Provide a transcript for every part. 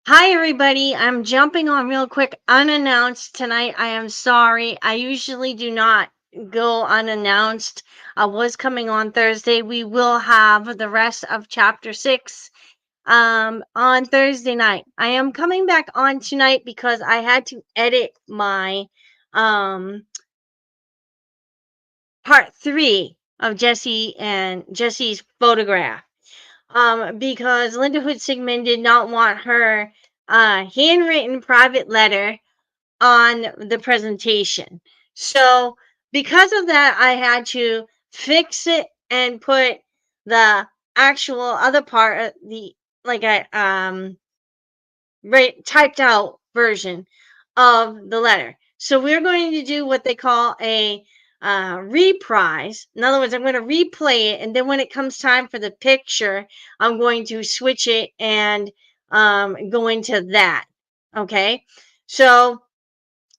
Hi, everybody. I'm jumping on real quick, unannounced tonight. I am sorry. I usually do not go unannounced. I was coming on Thursday. We will have the rest of chapter 6 on Thursday night. I am coming back on tonight because I had to edit my um part 3 of Jesse's photograph. Because Linda Hood Sigmon did not want her handwritten private letter on the presentation. So because of that, I had to fix it and put the actual other part of the like I right typed out version of the letter. So we're going to do what they call a reprise. In other words, I'm going to replay it, and then when it comes time for the picture, I'm going to switch it and go into that. Okay, so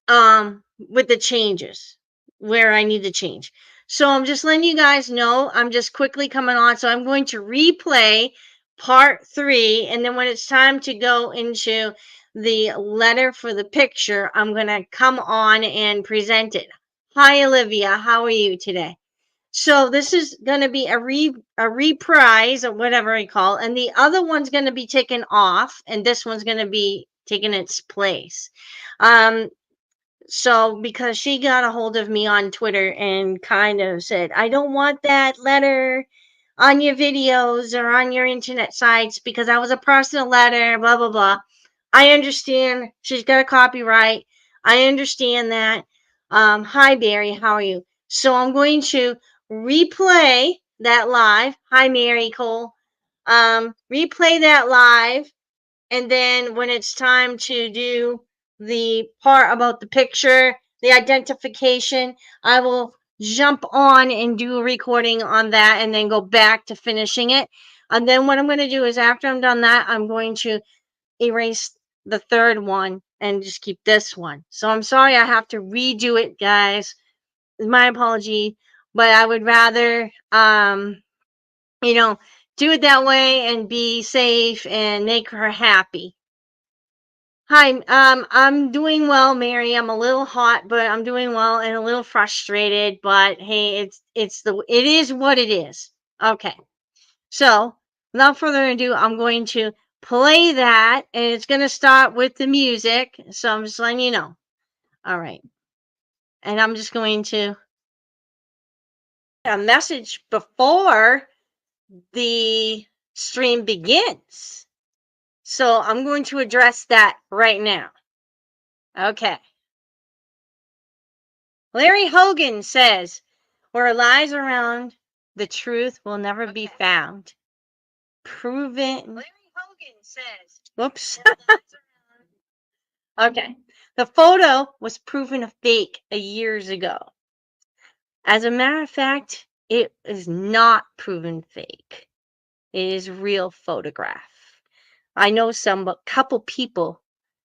with the changes where I need to change. So I'm just letting you guys know. I'm just quickly coming on. So I'm going to replay part 3, and then when it's time to go into the letter for the picture, I'm going to come on and present it. Hi, Olivia. How are you today? So this is going to be a reprise or whatever I call, and the other one's going to be taken off, and this one's going to be taking its place. Um, so because she got a hold of me on Twitter and kind of said, I don't want that letter on your videos or on your internet sites because that was a personal letter, blah, blah, blah. I understand. She's got a copyright. I understand that. Hi, Barry. How are you? So I'm going to replay that live. Hi, Mary Cole. Replay that live, and then when it's time to do the part about the picture, the identification, I will jump on and do a recording on that and then go back to finishing it. And then what I'm going to do is after I'm done that, I'm going to erase the third one and just keep this one. So I'm sorry I have to redo it, guys. My apology, but I would rather you know, do it that way and be safe and make her happy. Hi, I'm doing well, Mary. I'm a little hot, but I'm doing well and a little frustrated. But hey, it is what it is. Okay, so without further ado, I'm going to play that, and it's going to start with the music. So I'm just letting you know. All right, and I'm just going to a message before the stream begins. So I'm going to address that right now. Okay. Larry Hogan says, where lies around, the truth will never be found. Proven. Larry Hogan says. Whoops. Okay. The photo was proven a fake years ago. As a matter of fact, it is not proven fake. It is real photograph. I know couple people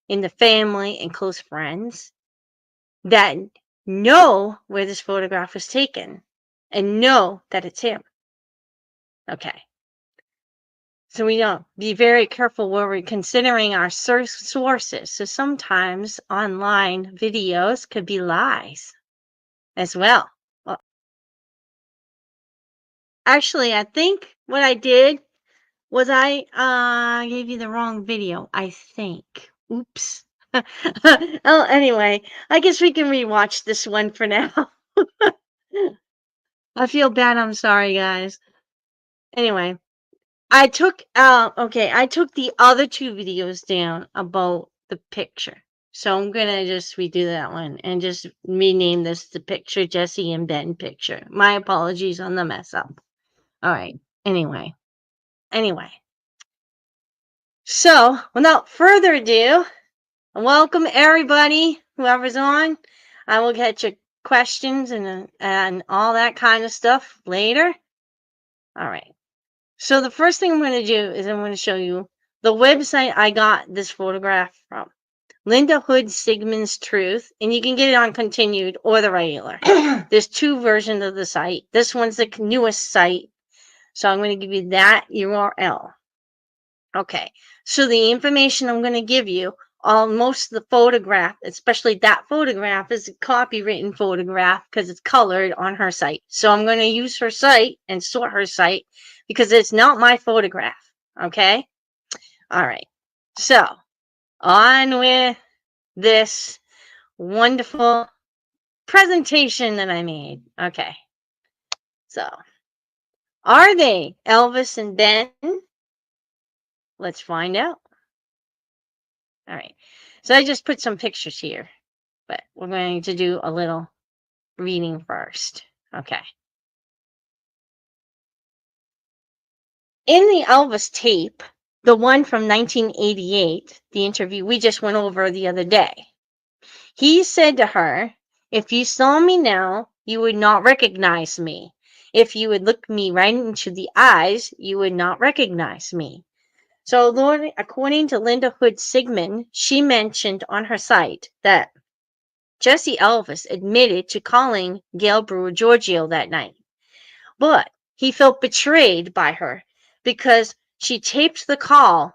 in the family and close friends that know where this photograph was taken and know that it's him. Okay. So we don't be very careful where we're considering our sources. So sometimes online videos could be lies as well. Well, actually, I think what I did was I gave you the wrong video, I think. Oops. Oh, anyway, I guess we can rewatch this one for now. I feel bad. I'm sorry, guys. Anyway, I took the other two videos down about the picture. So I'm gonna just redo that one and just rename this the picture Jesse and Ben picture. My apologies on the mess up. All right. Anyway. So without further ado, welcome everybody, whoever's on. I will get your questions and all that kind of stuff later. All right. So the first thing I'm going to do is I'm going to show you the website I got this photograph from. Linda Hood Sigmon's Truth, and you can get it on continued or the regular. There's two versions of the site. This one's the newest site, so I'm going to give you that URL. Okay, so the information I'm going to give you, most of the photograph, especially that photograph, is a copywritten photograph because it's colored on her site. So I'm going to use her site and sort her site because it's not my photograph. Okay? All right. So on with this wonderful presentation that I made. Okay. So are they Elvis and Ben? Let's find out. All right. So I just put some pictures here, but we're going to do a little reading first. Okay. In the Elvis tape, the one from 1988, the interview we just went over the other day, he said to her, "If you saw me now, you would not recognize me. If you would look me right into the eyes, you would not recognize me." So, Lord, according to Linda Hood Sigmon, she mentioned on her site that Jesse Elvis admitted to calling Gail Brewer Giorgio that night, but he felt betrayed by her because she taped the call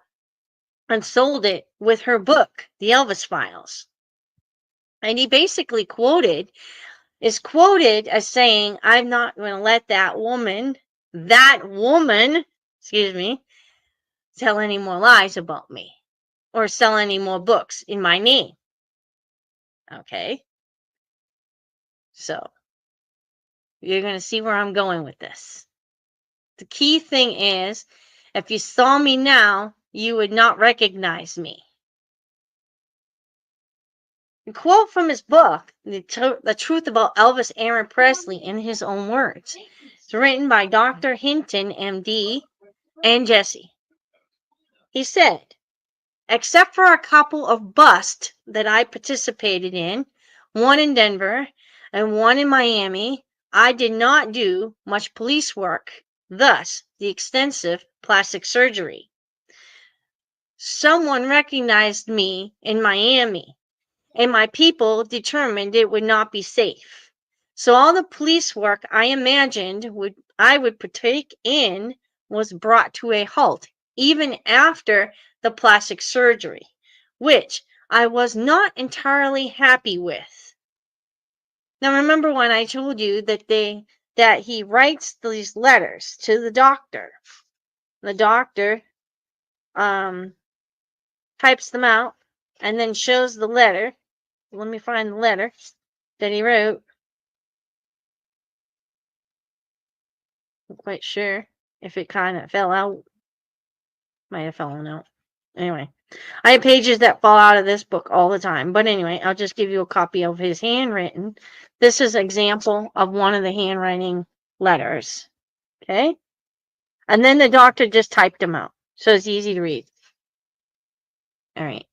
and sold it with her book, The Elvis Files. And he basically is quoted as saying, "I'm not going to let that woman, excuse me, tell any more lies about me or sell any more books in my name." Okay. So you're going to see where I'm going with this. The key thing is, if you saw me now, you would not recognize me. A quote from his book, The Truth About Elvis Aaron Presley, in his own words. It's written by Dr. Hinton, MD, and Jesse. He said, "Except for a couple of busts that I participated in, one in Denver and one in Miami, I did not do much police work, thus the extensive plastic surgery. Someone recognized me in Miami, and my people determined it would not be safe. So all the police work I imagined I would partake in was brought to a halt, even after the plastic surgery, which I was not entirely happy with." Now remember when I told you that he writes these letters to the doctor. The doctor types them out and then shows the letter. Let me find the letter that he wrote. I'm quite sure if it kind of fell out. Might have fallen out. Anyway, I have pages that fall out of this book all the time. But anyway, I'll just give you a copy of his handwritten. This is an example of one of the handwriting letters. Okay? And then the doctor just typed them out. So it's easy to read. All right.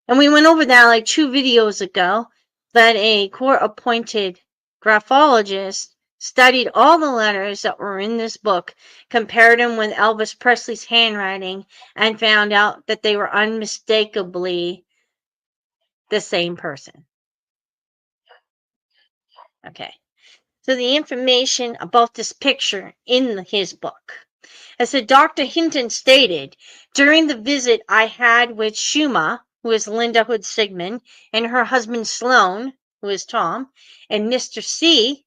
And we went over that like 2 videos ago, that a court-appointed graphologist studied all the letters that were in this book, compared them with Elvis Presley's handwriting, and found out that they were unmistakably the same person. Okay. So the information about this picture in his book. As the Dr. Hinton stated, during the visit I had with Shuma, who is Linda Hood Sigmon, and her husband Sloan, who is Tom, and Mr. C,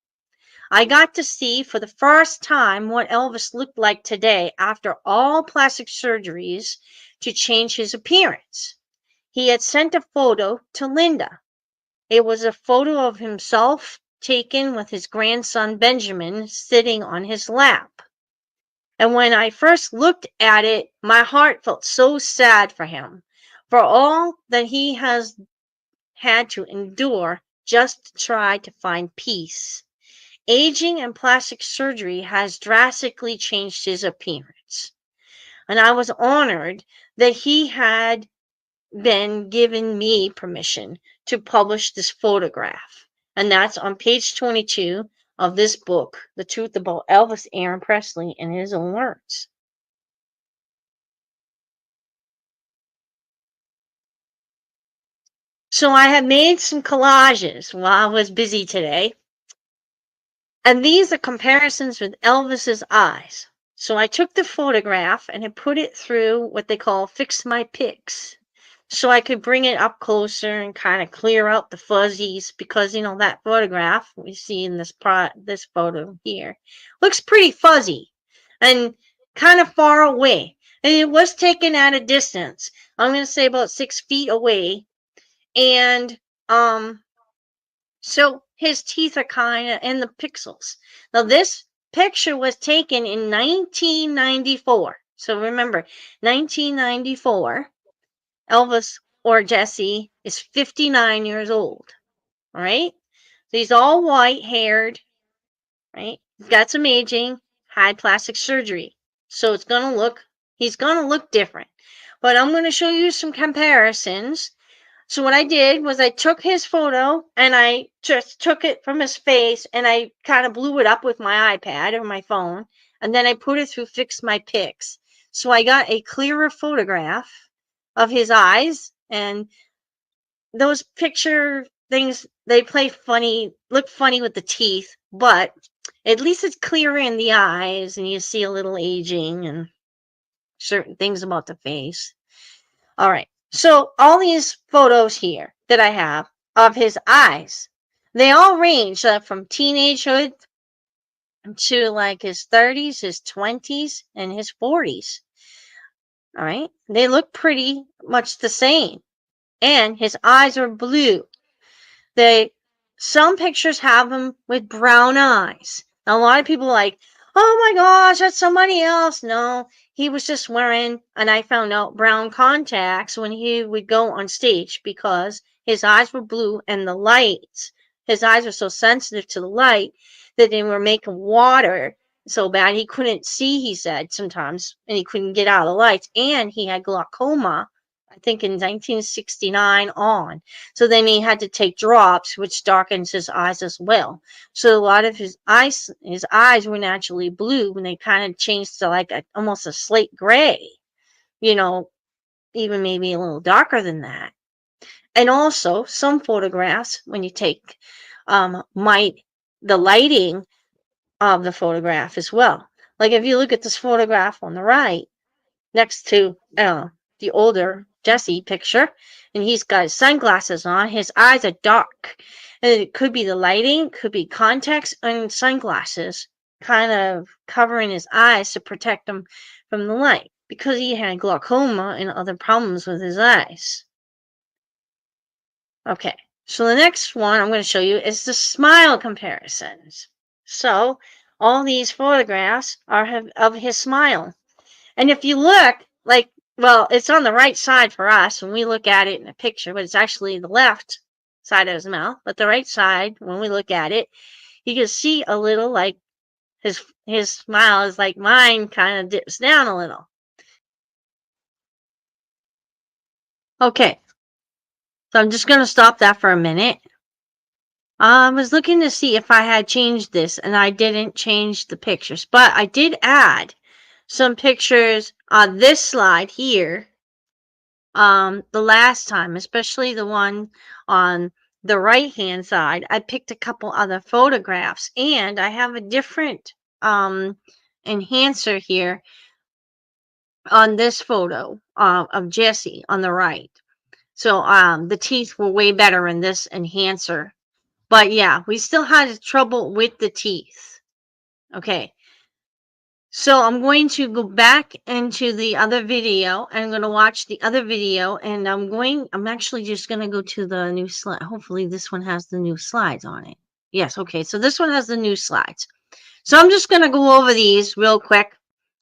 I got to see for the first time what Elvis looked like today after all plastic surgeries to change his appearance. He had sent a photo to Linda. It was a photo of himself taken with his grandson Benjamin sitting on his lap. And when I first looked at it, my heart felt so sad for him, for all that he has had to endure just to try to find peace. Aging and plastic surgery has drastically changed his appearance. And I was honored that he had been given me permission to publish this photograph. And that's on page 22 of this book, The Truth About Elvis Aaron Presley, in his own words. So I have made some collages while I was busy today. And these are comparisons with Elvis's eyes. So I took the photograph and I put it through what they call Fix My Pics. So I could bring it up closer and kind of clear out the fuzzies because that photograph we see in this photo here looks pretty fuzzy and kind of far away. And it was taken at a distance. I'm going to say about 6 feet away. And so his teeth are kind of in the pixels. Now, this picture was taken in 1994. So remember, 1994, Elvis or Jesse is 59 years old. All right. So he's all white haired, right? He's got some aging, had plastic surgery. So he's going to look different. But I'm going to show you some comparisons. So what I did was I took his photo and I just took it from his face and I kind of blew it up with my iPad or my phone. And then I put it through Fix My Pics. So I got a clearer photograph of his eyes, and those picture things, they look funny with the teeth, but at least it's clearer in the eyes and you see a little aging and certain things about the face. All right. So all these photos here that I have of his eyes, they all range from teenagehood to like his 30s, his 20s, and his 40s. All right. They look pretty much the same. And his eyes are blue. Some pictures have him with brown eyes. Now, a lot of people are like, oh my gosh, that's somebody else. No, he was just wearing, and I found out, brown contacts when he would go on stage because his eyes were blue and the lights, his eyes were so sensitive to the light that they were making water so bad he couldn't see, he said sometimes, and he couldn't get out of the lights. And he had glaucoma, I think in 1969 on. So then he had to take drops, which darkens his eyes as well. So a lot of his eyes were naturally blue when they kind of changed to like almost a slate gray, you know, even maybe a little darker than that. And also some photographs, when you take the lighting of the photograph as well. Like if you look at this photograph on the right, next to the older Jesse picture, and he's got his sunglasses on. His eyes are dark, and it could be the lighting, could be contacts and sunglasses, kind of covering his eyes to protect him from the light because he had glaucoma and other problems with his eyes. Okay, so the next one I'm going to show you is the smile comparisons. So all these photographs are of his smile. And if you look, well, it's on the right side for us when we look at it in a picture, but it's actually the left side of his mouth. But the right side, when we look at it, you can see a little like his smile is like mine, kind of dips down a little. Okay, so I'm just going to stop that for a minute. I was looking to see if I had changed this, and I didn't change the pictures, but I did add some pictures on this slide here the last time, especially the one on the right hand side. I picked a couple other photographs, and I have a different enhancer here on this photo of Jesse on the right. So the teeth were way better in this enhancer, but yeah, we still had trouble with the teeth. Okay, so I'm going to go back into the other video. I'm going to watch the other video, and I'm actually just going to go to the new slide. Hopefully this one has the new slides on it. Yes, okay, so this one has the new slides. So I'm just going to go over these real quick,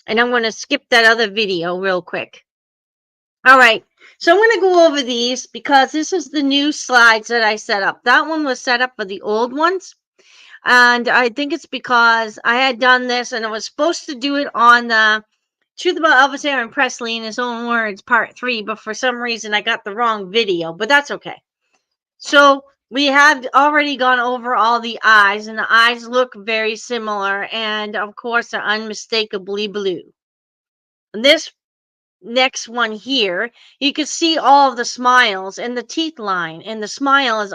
and I'm going to skip that other video real quick. All right, so I'm going to go over these because this is the new slides that I set up. That one was set up for the old ones. And I think it's because I had done this and I was supposed to do it on the Truth About Elvis Aaron Presley in His Own Words, Part 3, but for some reason I got the wrong video, but that's okay. So we have already gone over all the eyes, and the eyes look very similar, and of course they're unmistakably blue. And this next one here, you can see all of the smiles and the teeth line, and the smile is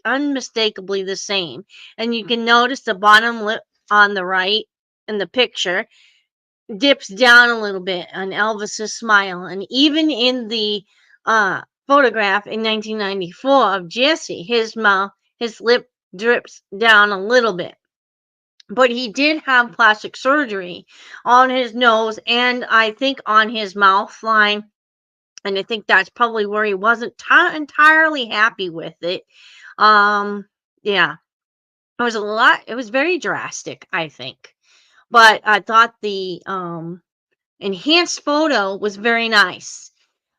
unmistakably the same. And you can notice the bottom lip on the right in the picture. dips down a little bit on Elvis's smile. And even in the photograph in 1994 of Jesse, his lip drips down a little bit. But he did have plastic surgery on his nose and I think on his mouth line. And I think that's probably where he wasn't entirely happy with it. Yeah, it was a lot. It was very drastic, I think. But I thought the enhanced photo was very nice.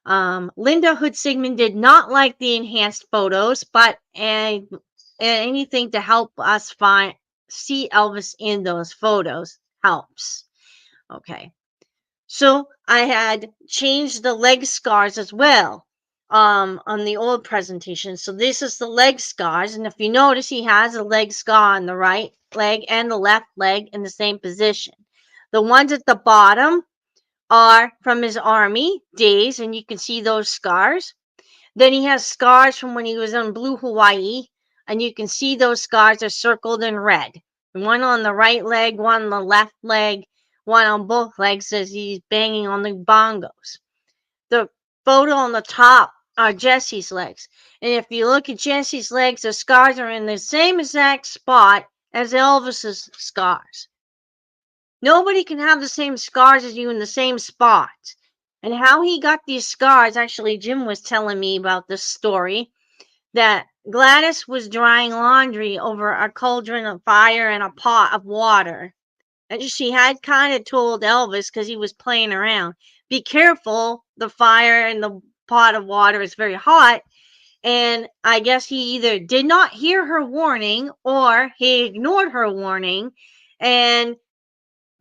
Linda Hood Sigmon did not like the enhanced photos, but anything to help us see Elvis in those photos helps. Okay. So I had changed the leg scars as well on the old presentation. So this is the leg scars. And if you notice, he has a leg scar on the right leg and the left leg in the same position. The ones at the bottom are from his army days, and you can see those scars. Then he has scars from when he was on Blue Hawaii, and you can see those scars are circled in red. One on the right leg, one on the left leg, one on both legs as he's banging on the bongos. The photo on the top are Jesse's legs. And if you look at Jesse's legs, the scars are in the same exact spot as Elvis's scars. Nobody can have the same scars as you in the same spot. And how he got these scars, actually, Jim was telling me about this story that Gladys was drying laundry over a cauldron of fire and a pot of water. And she had kind of told Elvis because he was playing around, be careful, the fire and the pot of water is very hot. And I guess he either did not hear her warning or he ignored her warning and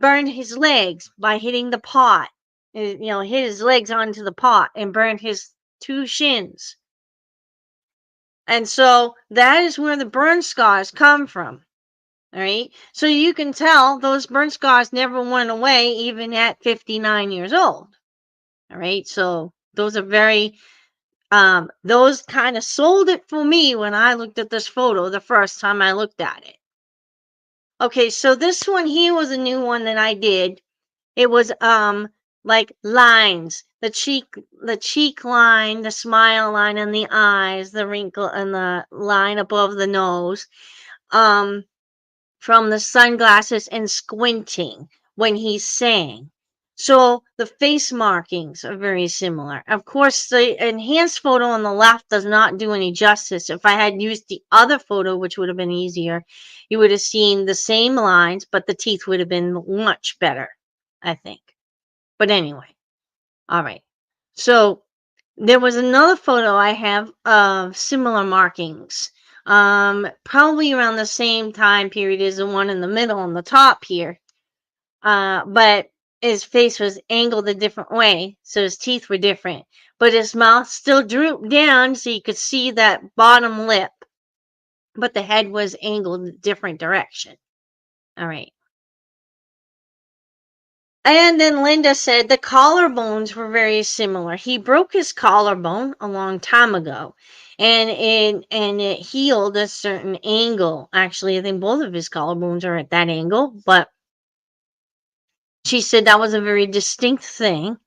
burned his legs by hitting the pot. Hit his legs onto the pot and burned his two shins. And so that is where the burn scars come from. All right. So you can tell those burn scars never went away, even at 59 years old. All right. So those are those kind of sold it for me when I looked at this photo the first time I looked at it. Okay. So this one here was a new one that I did. It was like lines, the cheek line, the smile line and the eyes, the wrinkle and the line above the nose. From the sunglasses and squinting when he sang. So the face markings are very similar. Of course, the enhanced photo on the left does not do any justice. If I had used the other photo, which would have been easier, you would have seen the same lines, but the teeth would have been much better, I think. But anyway, all right. So there was another photo I have of similar markings. Probably around the same time period as the one in the middle on the top here. But his face was angled a different way, so his teeth were different. But his mouth still drooped down so you could see that bottom lip. But the head was angled a different direction. All right. And then Linda said the collarbones were very similar. He broke his collarbone a long time ago, and it healed a certain angle. Actually, I think both of his collarbones are at that angle, but she said that was a very distinct thing.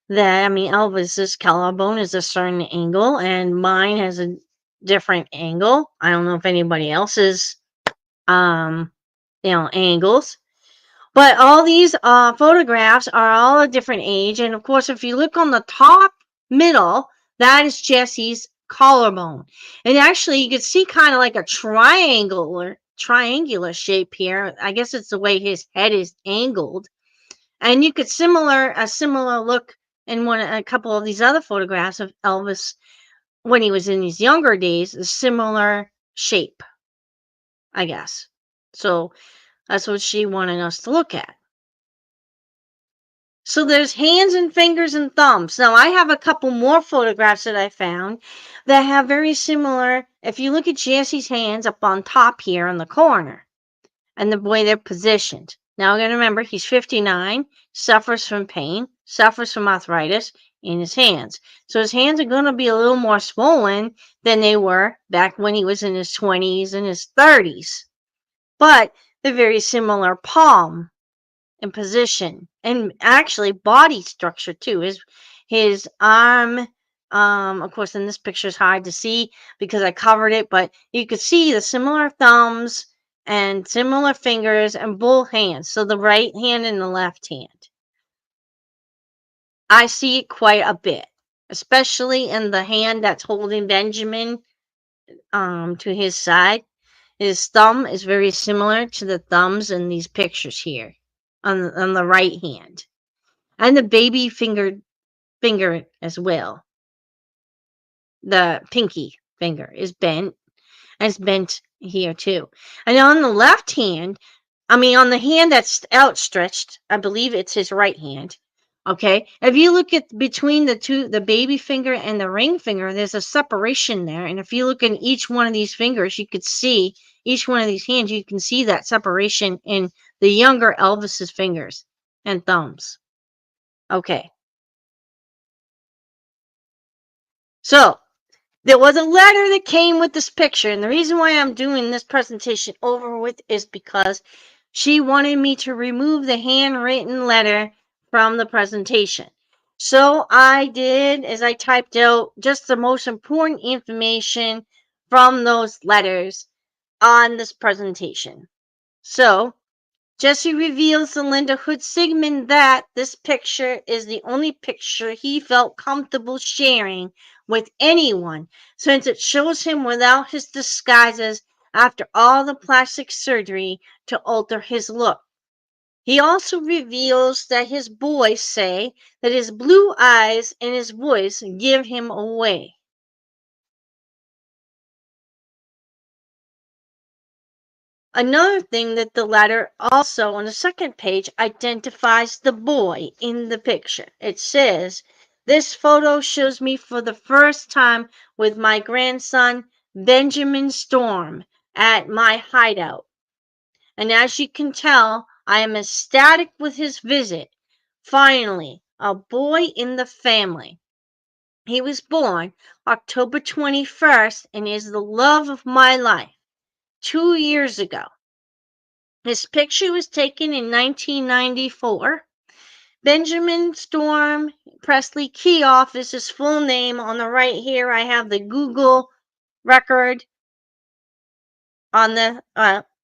That Elvis's collarbone is a certain angle, and mine has a different angle. I don't know if anybody else's angles. But all these photographs are all a different age. And of course, if you look on the top middle, that is Jesse's collarbone. And actually, you can see kind of like a triangular shape here. I guess it's the way his head is angled. And you could a similar look in a couple of these other photographs of Elvis when he was in his younger days, a similar shape, I guess. So that's what she wanted us to look at. So there's hands and fingers and thumbs. Now I have a couple more photographs that I found that have very similar. If you look at Jesse's hands up on top here in the corner and the way they're positioned. Now again, remember he's 59, suffers from pain, suffers from arthritis in his hands. So his hands are going to be a little more swollen than they were back when he was in his 20s and his 30s. But they're very similar palm and position, and actually body structure too. His arm, of course, in this picture is hard to see because I covered it, but you could see the similar thumbs and similar fingers and both hands. So the right hand and the left hand. I see it quite a bit, especially in the hand that's holding Benjamin to his side. His thumb is very similar to the thumbs in these pictures here on the right hand. And the baby finger as well. The pinky finger is bent. And it's bent here too. And on the left hand, I mean on the hand that's outstretched, I believe it's his right hand. Okay. If you look at between the baby finger and the ring finger, there's a separation there. And if you look in each one of these fingers, you could see each one of these hands, you can see that separation in the younger Elvis's fingers and thumbs. Okay. So there was a letter that came with this picture, and the reason why I'm doing this presentation over with is because she wanted me to remove the handwritten letter from the presentation. So I did, as I typed out just the most important information from those letters on this presentation. So Jesse reveals to Linda Hood Sigmon that this picture is the only picture he felt comfortable sharing with anyone since it shows him without his disguises after all the plastic surgery to alter his look. He also reveals that his boys say that his blue eyes and his voice give him away. Another thing that the letter also on the second page identifies the boy in the picture. It says, "This photo shows me for the first time with my grandson, Benjamin Storm, at my hideout. And as you can tell, I am ecstatic with his visit. Finally, a boy in the family. He was born October 21st and is the love of my life 2 years ago. His picture was taken in 1994. Benjamin Storm Presley Keough is his full name. On the right here, I have the Google record on the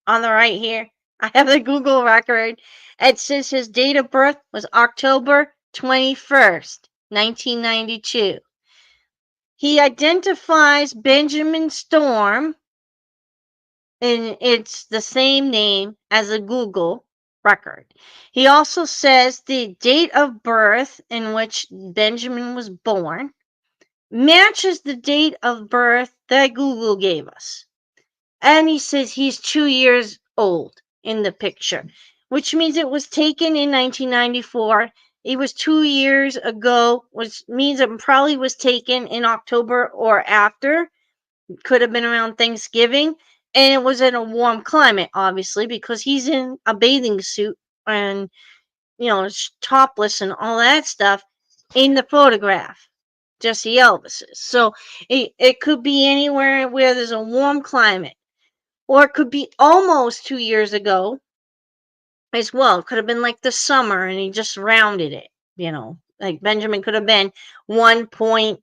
right here. I have the Google record. It says his date of birth was October 21st, 1992. He identifies Benjamin Storm, and it's the same name as a Google record. He also says the date of birth in which Benjamin was born matches the date of birth that Google gave us. And he says he's 2 years old in the picture, which means it was taken in 1994. It was 2 years ago, which means it probably was taken in October or after. Could have been around Thanksgiving. And it was in a warm climate, obviously, because he's in a bathing suit and, topless and all that stuff in the photograph. Jesse Elvis's. So it could be anywhere where there's a warm climate. Or it could be almost 2 years ago as well. It could have been like the summer and he just rounded it, Like Benjamin could have been 1 point,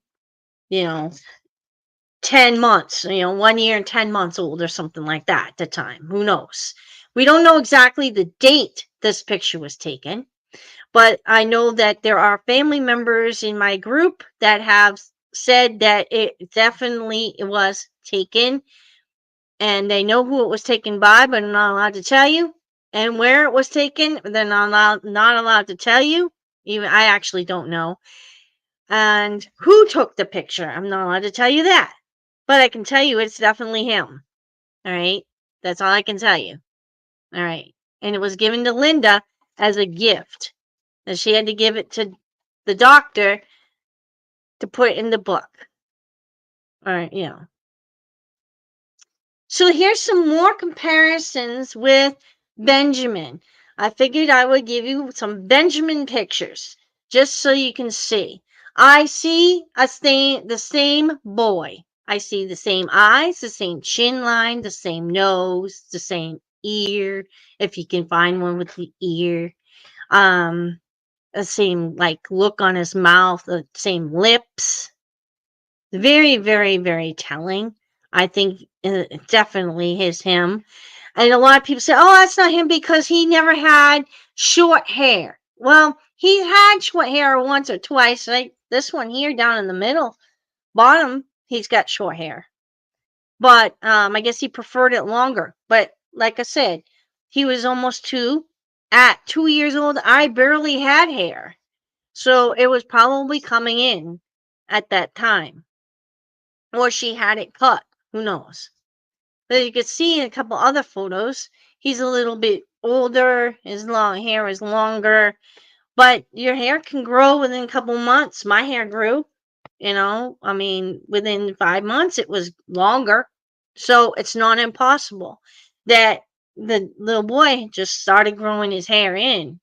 you know, 10 months, 1 year and 10 months old or something like that at the time. Who knows? We don't know exactly the date this picture was taken, but I know that there are family members in my group that have said that it definitely was taken, and they know who it was taken by, but I'm not allowed to tell you. And where it was taken, they're not allowed to tell you. Even I actually don't know. And who took the picture, I'm not allowed to tell you that. But I can tell you it's definitely him. All right. That's all I can tell you. All right. And it was given to Linda as a gift. And she had to give it to the doctor to put in the book. All right. So here's some more comparisons with Benjamin. I figured I would give you some Benjamin pictures just so you can see. I see the same boy. I see the same eyes, the same chin line, the same nose, the same ear, if you can find one with the ear. Um, the same like look on his mouth, the same lips. Very, very, very telling. I think it definitely is him. And a lot of people say, "Oh, that's not him because he never had short hair." Well, he had short hair once or twice. Like this one here down in the middle, bottom, he's got short hair. But I guess he preferred it longer. But like I said, he was almost 2. At 2 years old, I barely had hair. So it was probably coming in at that time. Or she had it cut. Who knows? But you could see in a couple other photos, he's a little bit older. His long hair is longer. But your hair can grow within a couple months. My hair grew, I mean, within 5 months, it was longer. So it's not impossible that the little boy just started growing his hair in,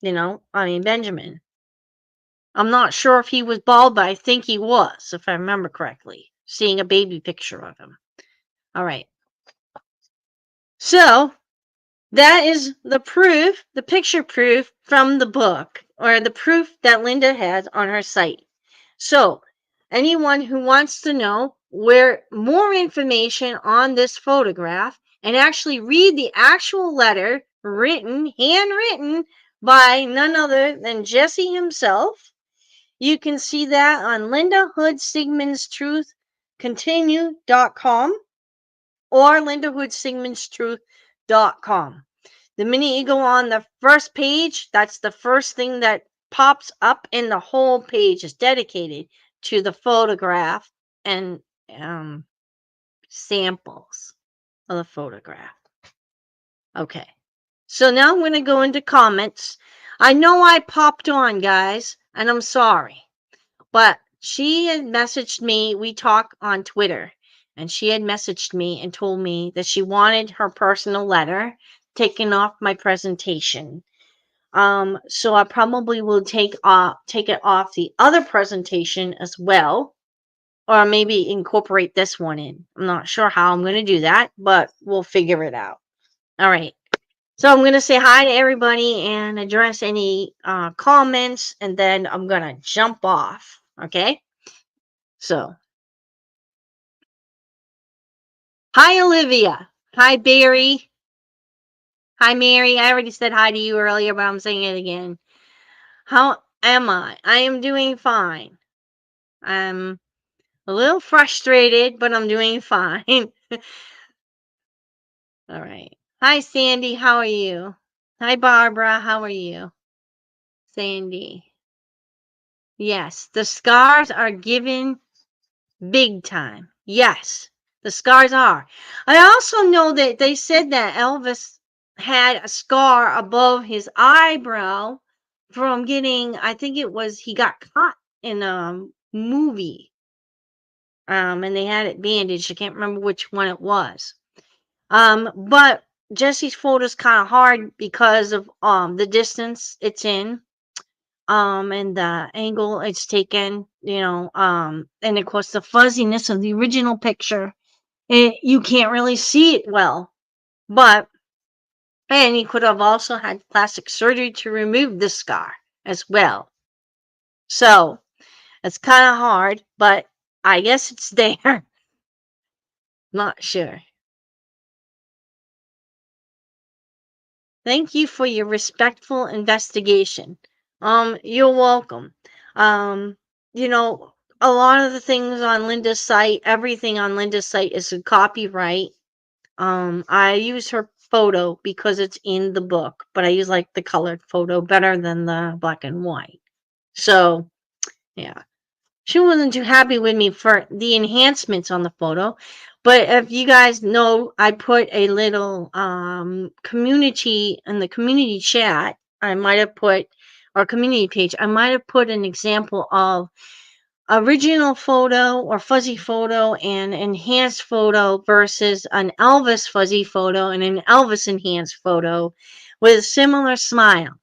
I mean, Benjamin. I'm not sure if he was bald, but I think he was, if I remember correctly, seeing a baby picture of him. All right. So that is the proof, the picture proof from the book, or the proof that Linda has on her site. So, anyone who wants to know where more information on this photograph and actually read the actual letter handwritten by none other than Jesse himself, you can see that on Linda Hood Sigmon's truthcontinue.com or Linda Hood Sigmon's truth.com. The minute you go on the first page, that's the first thing that pops up, and the whole page is dedicated to the photograph and samples of the photograph. Okay. So now I'm going to go into comments. I know I popped on, guys, and I'm sorry. But she had messaged me. We talk on Twitter, and she had messaged me and told me that she wanted her personal letter taken off my presentation. So I probably will take it off the other presentation as well, or maybe incorporate this one in. I'm not sure how I'm going to do that, but we'll figure it out. All right. So I'm going to say hi to everybody and address any comments, and then I'm going to jump off. Okay. So, hi, Olivia. Hi, Barry. Hi, Mary. I already said hi to you earlier, but I'm saying it again. How am I? I am doing fine. I'm a little frustrated, but I'm doing fine. All right. Hi, Sandy. How are you? Hi, Barbara. How are you? Sandy. Yes, the scars are given big time. Yes, the scars are. I also know that they said that Elvis had a scar above his eyebrow from getting, I think it was, he got caught in a movie. And they had it bandaged. I can't remember which one it was. But Jesse's photo is kind of hard because of the distance it's in, and the angle it's taken, and of course the fuzziness of the original picture. You can't really see it well. But and he could have also had plastic surgery to remove the scar as well. So it's kind of hard, but I guess it's there. Not sure. Thank you for your respectful investigation. You're welcome. Um, a lot of the things on Linda's site, everything on Linda's site is a copyright. I use her photo because it's in the book, but I use like the colored photo better than the black and white. So, yeah. She wasn't too happy with me for the enhancements on the photo. But if you guys know, I put a little community in the community chat. I might have put, or community page, I might have put an example of original photo or fuzzy photo and enhanced photo versus an Elvis fuzzy photo and an Elvis enhanced photo with a similar smile.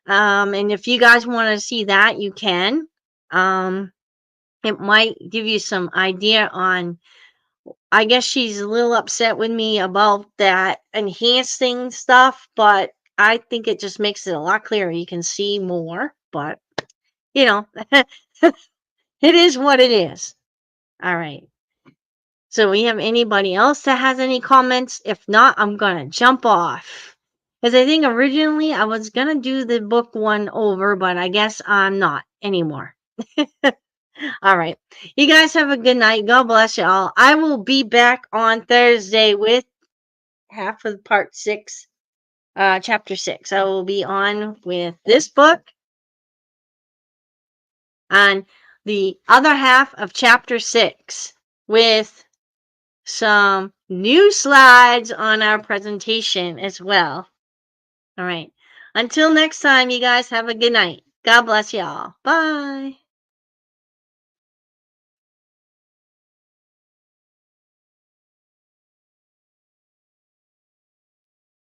And if you guys want to see that, you can. It might give you some idea on, I guess she's a little upset with me about that enhancing stuff, but I think it just makes it a lot clearer. You can see more, but you know, it is what it is. All right. So we have anybody else that has any comments? If not, I'm gonna jump off. Because I think originally I was gonna do the book one over, but I guess I'm not anymore. All right. You guys have a good night. God bless you all. I will be back on Thursday with half of part 6, chapter 6. I will be on with this book and the other half of chapter 6 with some new slides on our presentation as well. All right. Until next time, you guys have a good night. God bless y'all. Bye.